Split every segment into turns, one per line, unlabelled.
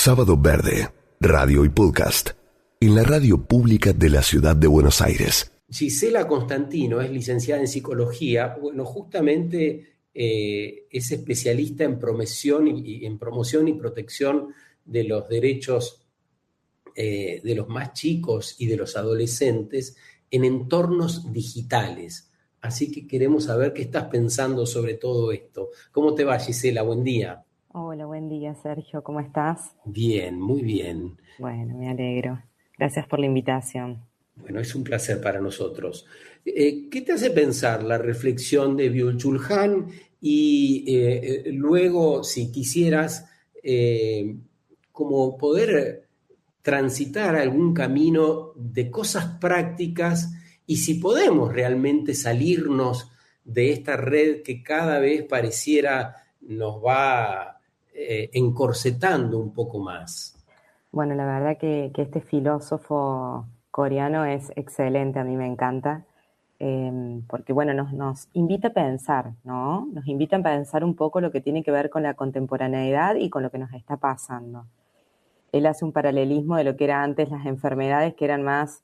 Sábado Verde, radio y podcast, en la radio pública de la ciudad de Buenos Aires.
Gisela Constantino es licenciada en psicología. Bueno, justamente es especialista en promoción y protección de los derechos de los más chicos y de los adolescentes en entornos digitales. Así que queremos saber qué estás pensando sobre todo esto. ¿Cómo te va, Gisela? Buen día.
Hola, buen día, Sergio. ¿Cómo estás?
Bien, muy bien.
Bueno, me alegro. Gracias por la invitación.
Bueno, es un placer para nosotros. ¿Qué te hace pensar la reflexión de Byung-Chul Han? Y luego, si quisieras, como poder transitar algún camino de cosas prácticas y si podemos realmente salirnos de esta red que cada vez pareciera nos va encorsetando un poco más.
Bueno, la verdad que este filósofo coreano es excelente, a mí me encanta, porque bueno, nos invita a pensar, ¿no? Nos invita a pensar un poco lo que tiene que ver con la contemporaneidad y con lo que nos está pasando. Él hace un paralelismo de lo que eran antes las enfermedades que eran más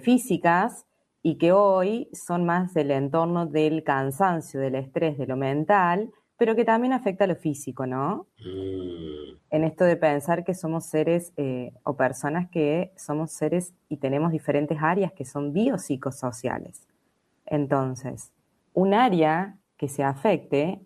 físicas y que hoy son más del entorno del cansancio, del estrés, de lo mental, pero que también afecta a lo físico, ¿no? En esto de pensar que somos seres o personas que somos seres y tenemos diferentes áreas que son biopsicosociales. Entonces, un área que se afecte,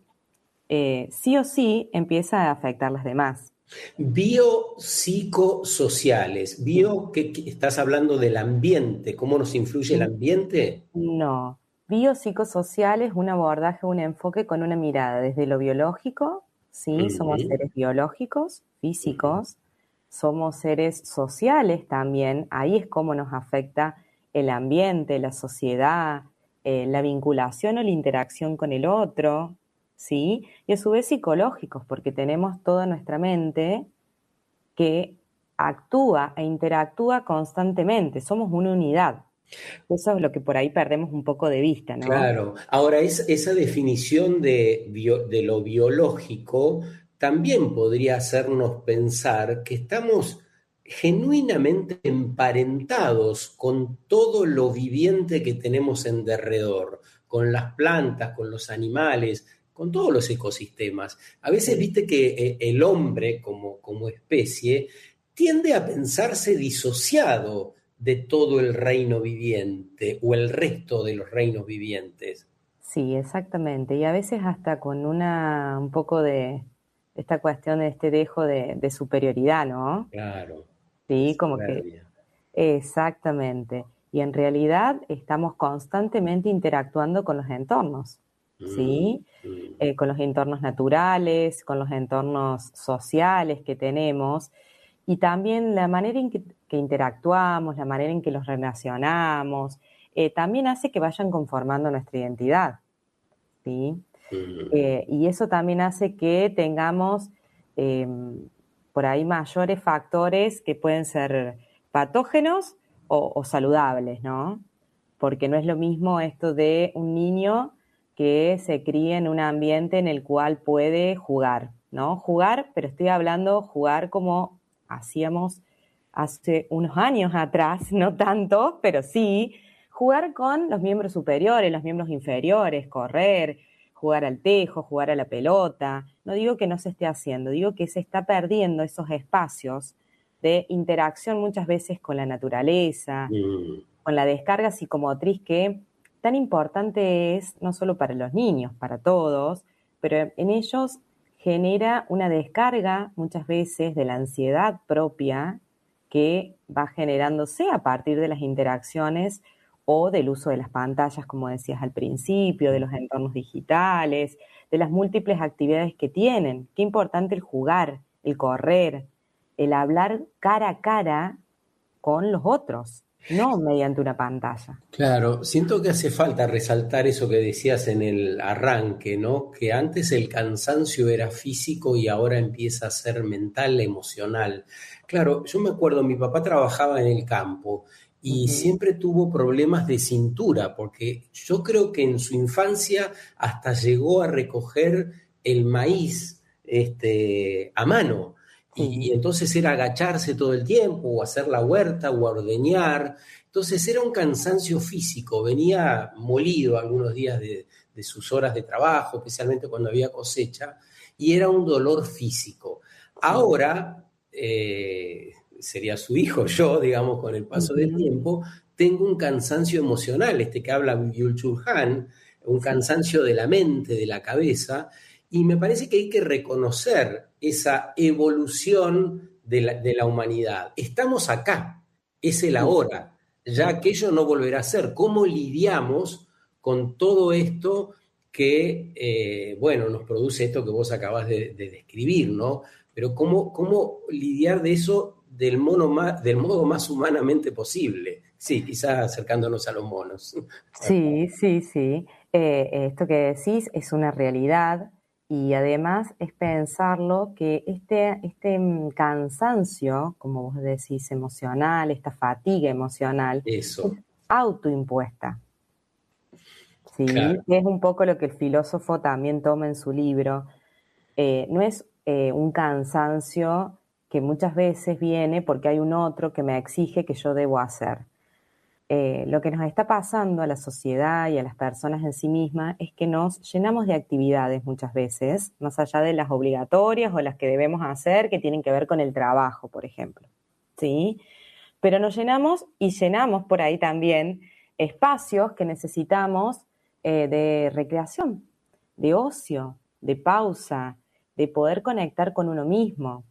sí o sí empieza a afectar las demás.
Biopsicosociales. ¿Que estás hablando del ambiente? ¿Cómo nos influye el ambiente?
No. Biopsicosocial es un abordaje, un enfoque con una mirada desde lo biológico, ¿sí? Somos seres biológicos, físicos, somos seres sociales también, ahí es cómo nos afecta el ambiente, la sociedad, la vinculación o la interacción con el otro, ¿sí? Y a su vez psicológicos, porque tenemos toda nuestra mente que actúa e interactúa constantemente, somos una unidad. Eso es lo que por ahí perdemos un poco de vista, ¿no?
Claro. Ahora, esa definición de lo biológico también podría hacernos pensar que estamos genuinamente emparentados con todo lo viviente que tenemos en derredor, con las plantas, con los animales, con todos los ecosistemas. A veces viste que el hombre como especie tiende a pensarse disociado de todo el reino viviente o el resto de los reinos vivientes.
Sí, exactamente. Y a veces hasta con un poco de esta cuestión de este dejo de superioridad, ¿no?
Claro.
Sí, como que... Exactamente. Y en realidad estamos constantemente interactuando con los entornos, ¿sí? Con los entornos naturales, con los entornos sociales que tenemos. Y también la manera en que interactuamos, la manera en que los relacionamos, también hace que vayan conformando nuestra identidad, ¿sí? Y eso también hace que tengamos por ahí mayores factores que pueden ser patógenos o saludables, ¿no? Porque no es lo mismo esto de un niño que se cría en un ambiente en el cual puede jugar, ¿no? Jugar, pero estoy hablando jugar como hacíamos hace unos años atrás, no tanto, pero sí, jugar con los miembros superiores, los miembros inferiores, correr, jugar al tejo, jugar a la pelota. No digo que no se esté haciendo, digo que se está perdiendo esos espacios de interacción muchas veces con la naturaleza, con la descarga psicomotriz que tan importante es no solo para los niños, para todos, pero en ellos genera una descarga muchas veces de la ansiedad propia que va generándose a partir de las interacciones o del uso de las pantallas, como decías al principio, de los entornos digitales, de las múltiples actividades que tienen. Qué importante el jugar, el correr, el hablar cara a cara con los otros, no mediante una pantalla.
Claro, siento que hace falta resaltar eso que decías en el arranque, ¿no? Que antes el cansancio era físico y ahora empieza a ser mental, emocional. Claro, yo me acuerdo, mi papá trabajaba en el campo y siempre tuvo problemas de cintura, porque yo creo que en su infancia hasta llegó a recoger el maíz a mano. Y entonces era agacharse todo el tiempo, o hacer la huerta, o ordeñar. Entonces era un cansancio físico, venía molido algunos días de sus horas de trabajo, especialmente cuando había cosecha, y era un dolor físico. Ahora, sería su hijo, yo, digamos, con el paso del tiempo, tengo un cansancio emocional, este que habla Byung-Chul Han, un cansancio de la mente, de la cabeza, y me parece que hay que reconocer esa evolución de la humanidad. Estamos acá, es el ahora, ya aquello no volverá a ser. ¿Cómo lidiamos con todo esto que, bueno, nos produce esto que vos acabás de describir, ¿no? Pero ¿cómo lidiar de eso del modo más humanamente posible? Sí, quizás acercándonos a los monos.
Sí, sí, sí. Esto que decís es una realidad y además es pensarlo que este cansancio, como vos decís, emocional, esta fatiga emocional, es
Eso,
autoimpuesta, ¿sí?
claro.
Es un poco lo que el filósofo también toma en su libro. No es un cansancio que muchas veces viene porque hay un otro que me exige que yo debo hacer. Lo que nos está pasando a la sociedad y a las personas en sí mismas es que nos llenamos de actividades muchas veces, más allá de las obligatorias o las que debemos hacer, que tienen que ver con el trabajo, por ejemplo. ¿Sí? Pero nos llenamos y llenamos por ahí también espacios que necesitamos de recreación, de ocio, de pausa, de poder conectar con uno mismo.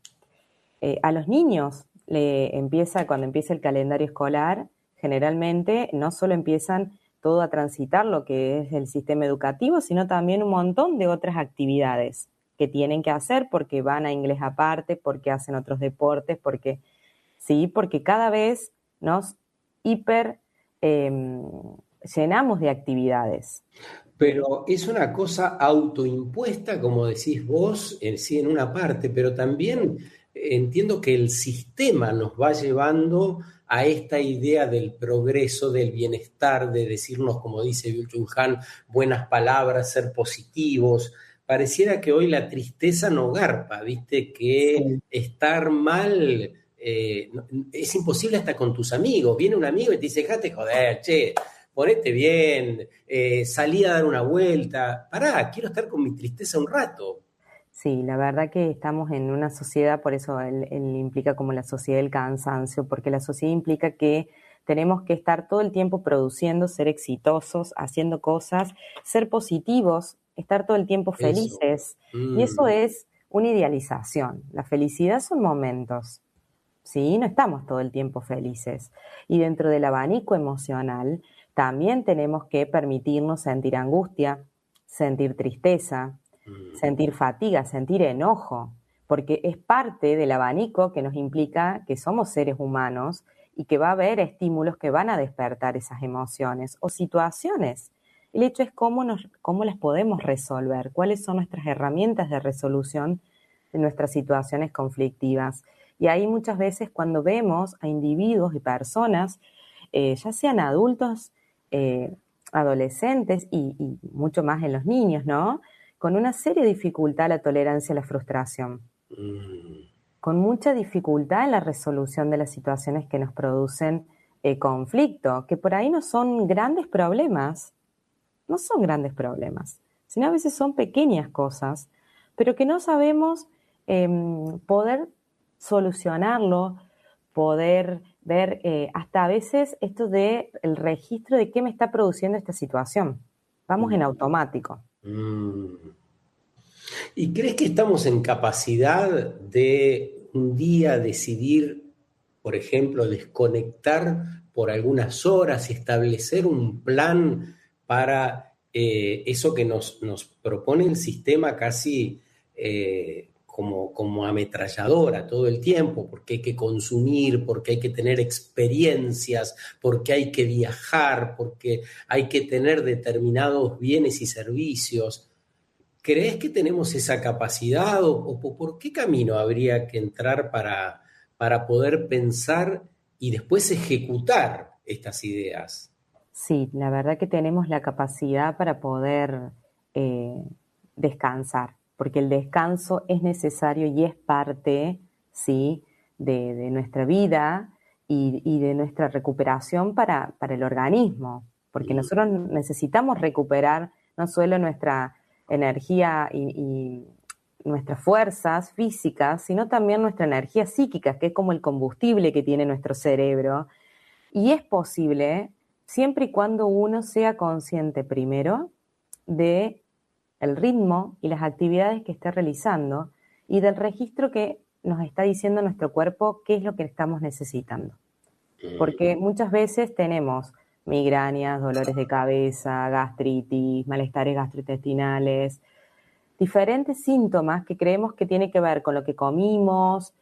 A los niños cuando empieza el calendario escolar, generalmente no solo empiezan todo a transitar lo que es el sistema educativo, sino también un montón de otras actividades que tienen que hacer porque van a inglés aparte, porque hacen otros deportes, porque cada vez nos hiper llenamos de actividades.
Pero es una cosa autoimpuesta, como decís vos, sí, en una parte, pero también entiendo que el sistema nos va llevando a esta idea del progreso, del bienestar, de decirnos, como dice Byung-Chul Han, buenas palabras, ser positivos. Pareciera que hoy la tristeza no garpa, ¿viste? Que
Sí.
estar mal es imposible hasta con tus amigos. Viene un amigo y te dice, déjate joder, che, ponete bien, salí a dar una vuelta, pará, quiero estar con mi tristeza un rato.
Sí, la verdad que estamos en una sociedad, por eso él implica como la sociedad del cansancio, porque la sociedad implica que tenemos que estar todo el tiempo produciendo, ser exitosos, haciendo cosas, ser positivos, estar todo el tiempo
Eso.
felices. Y eso es una idealización. La felicidad son momentos, ¿sí? No estamos todo el tiempo felices. Y dentro del abanico emocional, también tenemos que permitirnos sentir angustia, sentir tristeza, sentir fatiga, sentir enojo, porque es parte del abanico que nos implica que somos seres humanos y que va a haber estímulos que van a despertar esas emociones o situaciones. El hecho es cómo las podemos resolver, cuáles son nuestras herramientas de resolución de nuestras situaciones conflictivas. Y ahí muchas veces cuando vemos a individuos y personas, ya sean adultos, adolescentes y mucho más en los niños, ¿no? Con una seria dificultad a la tolerancia a la frustración, con mucha dificultad en la resolución de las situaciones que nos producen conflicto, que por ahí no son grandes problemas, sino a veces son pequeñas cosas, pero que no sabemos poder solucionarlo, poder ver hasta a veces esto de el registro de qué me está produciendo esta situación. Vamos en automático.
¿Y crees que estamos en capacidad de un día decidir, por ejemplo, desconectar por algunas horas y establecer un plan para eso que nos propone el sistema casi como ametralladora todo el tiempo, porque hay que consumir, porque hay que tener experiencias, porque hay que viajar, porque hay que tener determinados bienes y servicios? ¿Crees que tenemos esa capacidad o por qué camino habría que entrar para poder pensar y después ejecutar estas ideas?
Sí, la verdad que tenemos la capacidad para poder descansar, porque el descanso es necesario y es parte ¿sí? De nuestra vida y de nuestra recuperación para el organismo, porque nosotros necesitamos recuperar no solo nuestra energía y nuestras fuerzas físicas, sino también nuestra energía psíquica, que es como el combustible que tiene nuestro cerebro. Y es posible siempre y cuando uno sea consciente primero de el ritmo y las actividades que esté realizando y del registro que nos está diciendo nuestro cuerpo qué es lo que estamos necesitando. Porque muchas veces tenemos migrañas, dolores de cabeza, gastritis, malestares gastrointestinales, diferentes síntomas que creemos que tiene que ver con lo que comimos,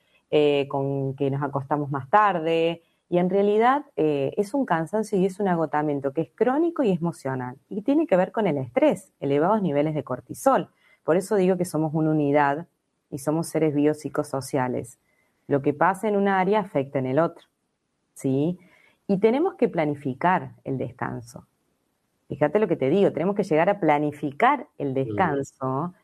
con que nos acostamos más tarde, y en realidad es un cansancio y es un agotamiento que es crónico y emocional, y tiene que ver con el estrés, elevados niveles de cortisol. Por eso digo que somos una unidad y somos seres biopsicosociales. Lo que pasa en un área afecta en el otro, ¿sí? Y tenemos que planificar el descanso. Fíjate lo que te digo, tenemos que llegar a planificar el descanso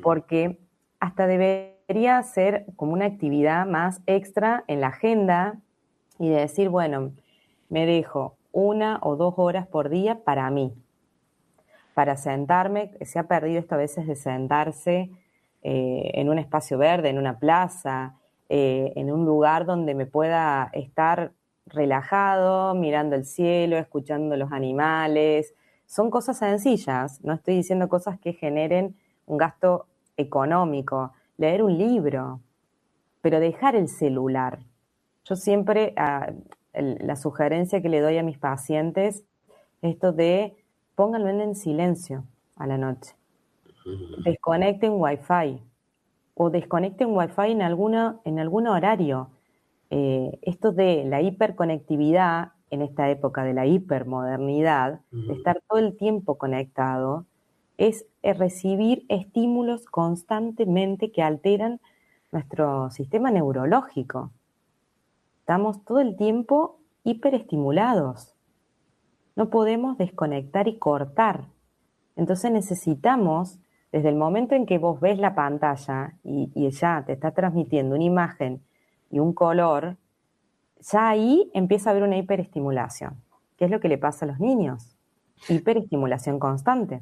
porque hasta debería ser como una actividad más extra en la agenda y de decir, bueno, me dejo 1 o 2 horas por día para mí, para sentarme. Se ha perdido esto a veces de sentarse en un espacio verde, en una plaza, en un lugar donde me pueda estar relajado, mirando el cielo, escuchando los animales. Son cosas sencillas, no estoy diciendo cosas que generen un gasto económico, leer un libro, pero dejar el celular. Yo siempre, la sugerencia que le doy a mis pacientes, esto de pónganlo en silencio a la noche, desconecten Wi-Fi o desconecten Wi-Fi en algún horario. Esto de la hiperconectividad en esta época de la hipermodernidad, de estar todo el tiempo conectado, es recibir estímulos constantemente que alteran nuestro sistema neurológico. Estamos todo el tiempo hiperestimulados. No podemos desconectar y cortar. Entonces necesitamos, desde el momento en que vos ves la pantalla y ya te está transmitiendo una imagen y un color, ya ahí empieza a haber una hiperestimulación. ¿Qué es lo que le pasa a los niños? Hiperestimulación constante.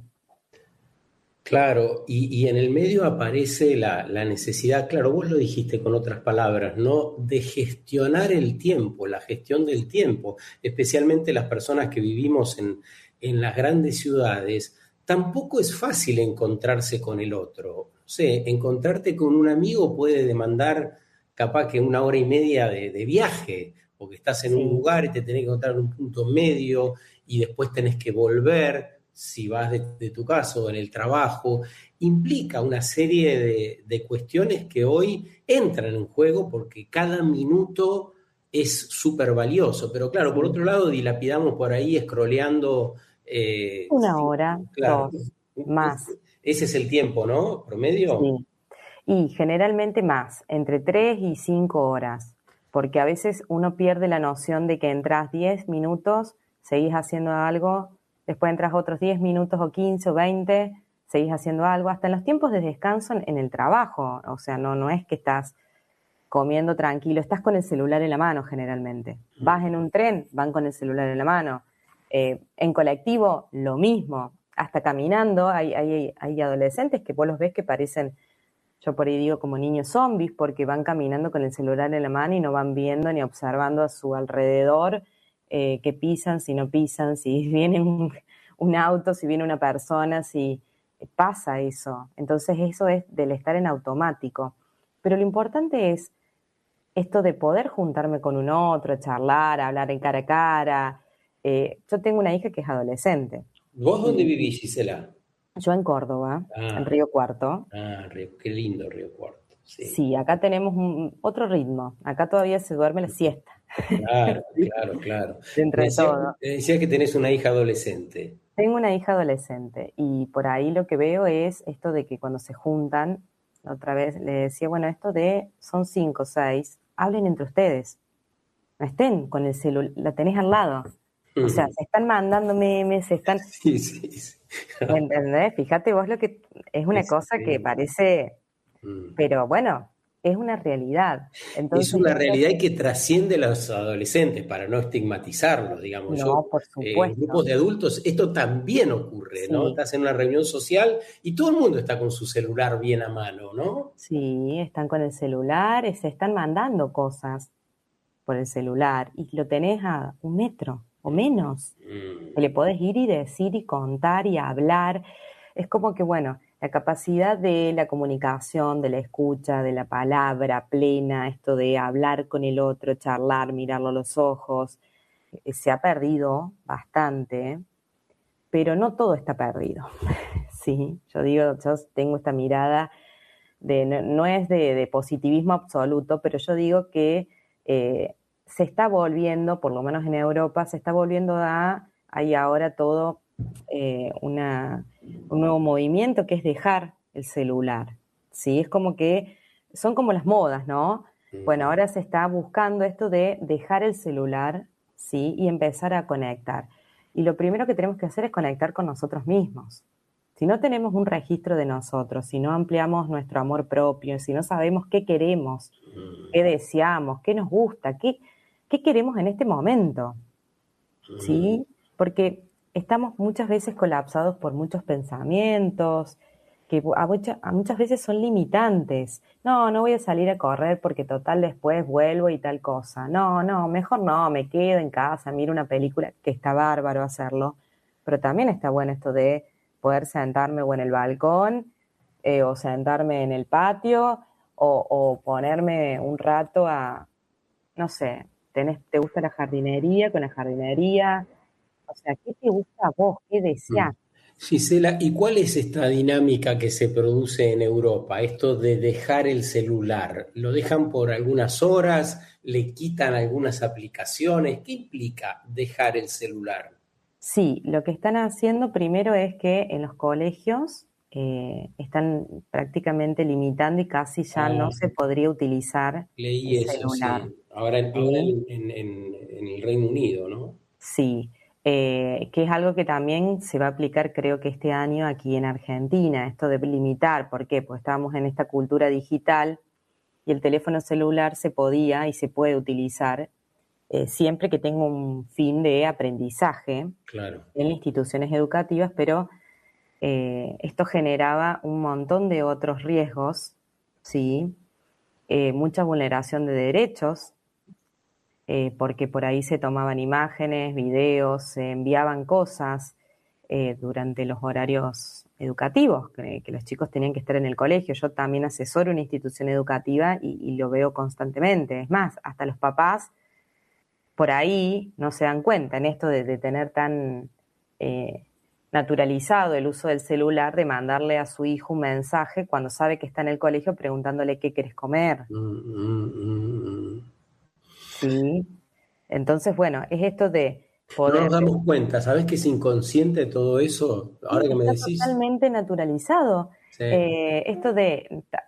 Claro, y en el medio aparece la necesidad, claro, vos lo dijiste con otras palabras, ¿no? De gestionar el tiempo, la gestión del tiempo, especialmente las personas que vivimos en las grandes ciudades. Tampoco es fácil encontrarse con el otro. No sé, encontrarte con un amigo puede demandar capaz que 1 hora y media de viaje, porque estás en un lugar y te tenés que encontrar en un punto medio y después tenés que volver. Si vas de tu casa o en el trabajo, implica una serie de cuestiones que hoy entran en juego porque cada minuto es súper valioso. Pero claro, por otro lado, dilapidamos por ahí scrolleando.
1 hora,
Claro,
2, más.
ese es el tiempo, ¿no? ¿Promedio?
Sí. Y generalmente más, entre 3 y 5 horas, porque a veces uno pierde la noción de que entras 10 minutos, seguís haciendo algo, después entras otros 10 minutos o 15 o 20, seguís haciendo algo, hasta en los tiempos de descanso en el trabajo. O sea, no es que estás comiendo tranquilo, estás con el celular en la mano generalmente. Vas en un tren, van con el celular en la mano. En colectivo, lo mismo. Hasta caminando, hay adolescentes que vos los ves que parecen, yo por ahí digo como niños zombies, porque van caminando con el celular en la mano y no van viendo ni observando a su alrededor que pisan, si no pisan, si viene un auto, si viene una persona, si pasa eso. Entonces eso es del estar en automático. Pero lo importante es esto de poder juntarme con un otro, charlar, hablar en cara a cara. Yo tengo una hija que es adolescente.
¿Vos dónde vivís, Gisela?
Yo en Córdoba, en Río Cuarto.
Qué lindo Río Cuarto. Sí,
sí, acá tenemos otro ritmo. Acá todavía se duerme la siesta.
Claro.
Dentro de todo.
Me decía que tenés una hija adolescente.
Tengo una hija adolescente y por ahí lo que veo es esto de que cuando se juntan, otra vez le decía, bueno, esto de son 5 o 6, hablen entre ustedes. No estén con el celular, la tenés al lado. O sea, se están mandando memes, se están...
Sí.
¿Entendés? Fíjate vos lo que es una cosa que parece... Pero bueno, es una realidad. Entonces,
es una realidad y que trasciende a los adolescentes, para no estigmatizarlos, digamos.
no, por
En
supuesto.
grupos de adultos esto también ocurre, ¿no?
Sí,
Estás en una reunión social y todo el mundo está con su celular bien a mano, ¿no?
sí, están con el celular, se están mandando cosas por el celular y lo tenés a 1 metro o menos. Que le podés ir y decir y contar y hablar. Es como que, bueno, la capacidad de la comunicación, de la escucha, de la palabra plena, esto de hablar con el otro, charlar, mirarlo a los ojos, se ha perdido bastante, pero no todo está perdido. Sí, yo tengo esta mirada no es de positivismo absoluto, pero yo digo que se está volviendo, por lo menos en Europa, se está volviendo hay ahora todo un nuevo movimiento que es dejar el celular, ¿sí? Es como que son como las modas, ¿no? Bueno, ahora se está buscando esto de dejar el celular, ¿sí? Y empezar a conectar. Y lo primero que tenemos que hacer es conectar con nosotros mismos. Si no tenemos un registro de nosotros, si no ampliamos nuestro amor propio, si no sabemos qué queremos, qué deseamos, qué nos gusta, qué queremos en este momento, ¿sí? Porque estamos muchas veces colapsados por muchos pensamientos que muchas veces son limitantes. No voy a salir a correr porque total después vuelvo y tal cosa. No, mejor no, me quedo en casa, miro una película, que está bárbaro hacerlo, pero también está bueno esto de poder sentarme o en el balcón o sentarme en el patio o ponerme un rato no sé, ¿te gusta la jardinería? Con la jardinería. O sea, ¿qué te gusta a vos? ¿Qué deseás?
Gisela, ¿y cuál es esta dinámica que se produce en Europa? Esto de dejar el celular. ¿Lo dejan por algunas horas? ¿Le quitan algunas aplicaciones? ¿Qué implica dejar el celular?
Sí, lo que están haciendo primero es que en los colegios están prácticamente limitando y casi ya no
Ah,
se podría utilizar el
leí eso,
celular.
sí. Ahora
¿Sí?
en el Reino Unido, ¿no?
Sí, que es algo que también se va a aplicar creo que este año aquí en Argentina, esto de limitar, ¿por qué? Pues estábamos en esta cultura digital y el teléfono celular se podía y se puede utilizar siempre que tenga un fin de aprendizaje
Claro.
en instituciones educativas, pero esto generaba un montón de otros riesgos, ¿sí? Mucha vulneración de derechos, porque por ahí se tomaban imágenes, videos, se enviaban cosas durante los horarios educativos, que los chicos tenían que estar en el colegio. Yo también asesoro una institución educativa y lo veo constantemente. Es más, hasta los papás por ahí no se dan cuenta en esto de tener tan naturalizado el uso del celular, de mandarle a su hijo un mensaje cuando sabe que está en el colegio preguntándole qué querés comer. ¿Sí? Entonces, bueno, es esto de
No
poder.
nos damos cuenta, ¿sabés que es inconsciente todo eso?
Sí,
Ahora que me
está
decís,
totalmente naturalizado.
sí,
Esto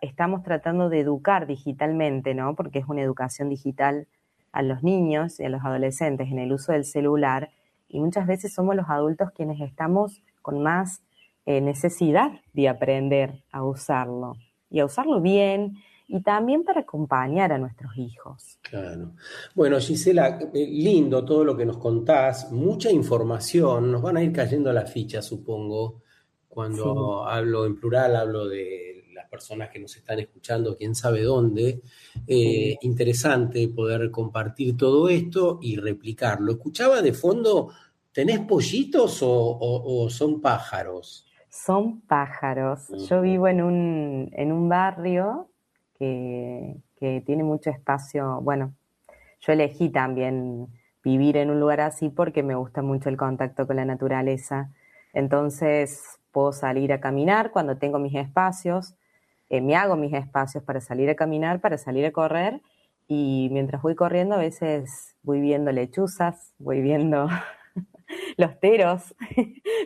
estamos tratando de educar digitalmente, ¿no? Porque es una educación digital a los niños y a los adolescentes en el uso del celular y muchas veces somos los adultos quienes estamos con más necesidad de aprender a usarlo y a usarlo bien y también para acompañar a nuestros hijos.
claro. Bueno, Gisela, lindo todo lo que nos contás, mucha información, nos van a ir cayendo las fichas, supongo,
Sí,
cuando hablo en plural, hablo de las personas que nos están escuchando, quién sabe dónde.
sí.
Interesante poder compartir todo esto y replicarlo. Escuchaba de fondo, ¿tenés pollitos o son pájaros?
Son pájaros. Yo vivo en un barrio que tiene mucho espacio. Bueno, yo elegí también vivir en un lugar así porque me gusta mucho el contacto con la naturaleza. Entonces puedo salir a caminar cuando tengo mis espacios, me hago mis espacios para salir a caminar, para salir a correr y mientras voy corriendo a veces voy viendo lechuzas, voy viendo los teros,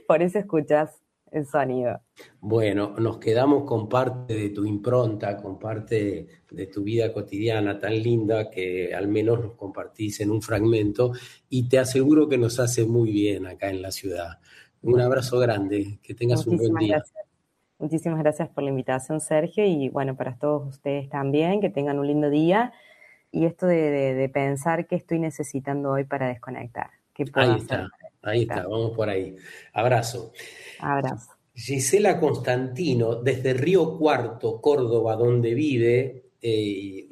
por eso escuchas el sonido.
Bueno, nos quedamos con parte de tu impronta, con parte de tu vida cotidiana tan linda que al menos nos compartís en un fragmento y te aseguro que nos hace muy bien acá en la ciudad. Un
Bueno,
abrazo grande, que tengas un buen
muchísimas
día.
gracias. Muchísimas gracias por la invitación, Sergio, y bueno, para todos ustedes también, que tengan un lindo día. Y esto de pensar qué estoy necesitando hoy para desconectar. ¿Qué puedo hacer?
Ahí está, vamos por ahí. Abrazo.
Abrazo.
Gisela Constantino, desde Río Cuarto, Córdoba, donde vive,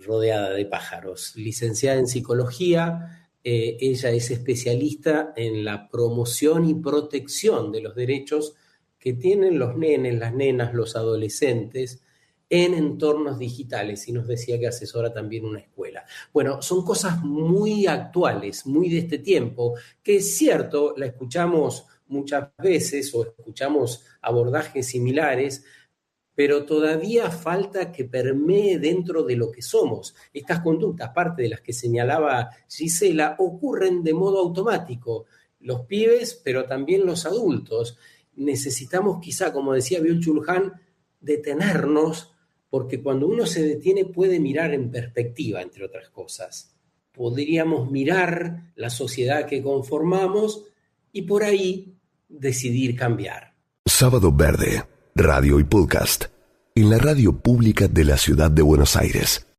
rodeada de pájaros. Licenciada en psicología, ella es especialista en la promoción y protección de los derechos que tienen los nenes, las nenas, los adolescentes en entornos digitales, y nos decía que asesora también una escuela. Bueno, son cosas muy actuales, muy de este tiempo, que es cierto, la escuchamos muchas veces o escuchamos abordajes similares, pero todavía falta que permee dentro de lo que somos. Estas conductas, parte de las que señalaba Gisela, ocurren de modo automático. Los pibes, pero también los adultos. Necesitamos quizá, como decía Byung-Chul Han, detenernos, porque cuando uno se detiene puede mirar en perspectiva, entre otras cosas. Podríamos mirar la sociedad que conformamos y por ahí decidir cambiar.
Sábado Verde, radio y podcast, en la radio pública de la ciudad de Buenos Aires.